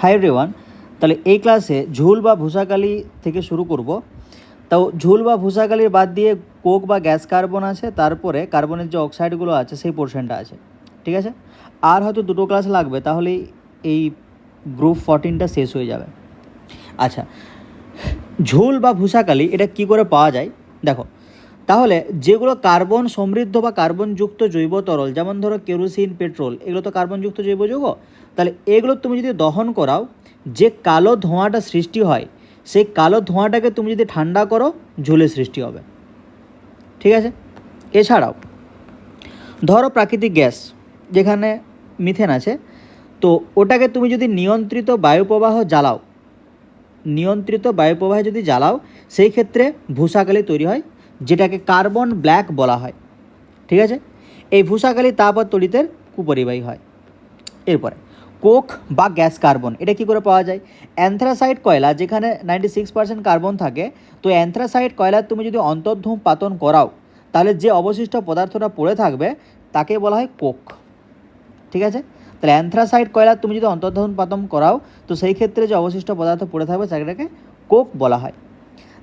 Hi everyone, তাহলে এই ক্লাসে ঝুল বা ভূষাকালি থেকে শুরু করব। তাও ঝুল বা ভূষাকালির বাদ দিয়ে কোক বা গ্যাস কার্বন আছে, তারপরে কার্বনের যে অক্সাইডগুলো আছে সেই পোর্শনটা আছে, ঠিক আছে। আর হয়তো দুটো ক্লাস লাগবে, তাহলেই এই গ্রুপ 14টা শেষ হয়ে যাবে। আচ্ছা, ঝুল বা ভূষাকালি এটা কি করে পাওয়া যায় দেখো। তাহলে যেগুলো কার্বন সমৃদ্ধ বা কার্বনযুক্ত জৈব তরল, যেমন ধরো কেরোসিন, পেট্রোল, এগুলো তো কার্বনযুক্ত জৈব যৌগ। তাহলে এগুলো তুমি যদি দহন করাও, যে কালো ধোঁয়াটা সৃষ্টি হয়, সেই কালো ধোঁয়াটাকে তুমি যদি ঠান্ডা করো, ঝুলের সৃষ্টি হবে, ঠিক আছে। এছাড়াও ধরো প্রাকৃতিক গ্যাস, যেখানে মিথেন আছে, তো ওটাকে তুমি যদি নিয়ন্ত্রিত বায়ুপ্রবাহ জ্বালাও, নিয়ন্ত্রিত বায়ুপ্রবাহে যদি জ্বালাও, সেই ক্ষেত্রে ভূষাকালি তৈরি হয়, যেটাকে কার্বন ব্ল্যাক বলা হয়, ঠিক আছে। এই ভূষাকালি তাপ আর তড়িতের কুপরিবাহী হয়। এরপরে কোক বা গ্যাস কার্বন, এটা কি করে পাওয়া যায়? অ্যান্থ্রাসাইট কয়লা, যেখানে 96% কার্বন থাকে, তো অ্যান্থ্রাসাইট কয়লার তুমি যদি অন্তর্ধূম পাতন করাও, তাহলে যে অবশিষ্ট পদার্থটা পড়ে থাকবে তাকে বলা হয় কোক, ঠিক আছে। তাহলে অ্যান্থ্রাসাইট কয়লার তুমি যদি অন্তর্ধূম পাতন করাও, তো সেই ক্ষেত্রে যে অবশিষ্ট পদার্থ পড়ে থাকবে সেটাকে কোক বলা হয়।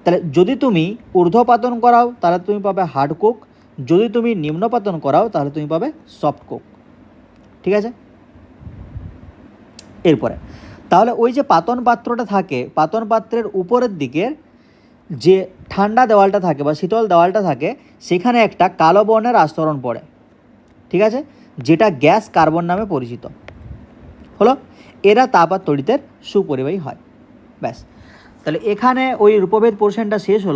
তাহলে যদি তুমি ঊর্ধ্বপাতন করাও, তাহলে তুমি পাবে হার্ড কোক। যদি তুমি নিম্নপাতন করাও, তাহলে তুমি পাবে সফট কোক, ঠিক আছে। এরপরে তাহলে ওই যে পাতন পাত্রটা থাকে, পাতন পাত্রের উপরের দিকের যে ঠান্ডা দেওয়ালটা থাকে বা শীতল দেওয়ালটা থাকে, সেখানে একটা কালো বর্ণের আস্তরণ পড়ে, ঠিক আছে, যেটা গ্যাস কার্বন নামে পরিচিত হলো। এরা তাপ আর তড়িতের সুপরিবাহী হয়। ব্যাস, তাহলে এখানে ওই রূপভেদ পোর্শনটা শেষ হলো।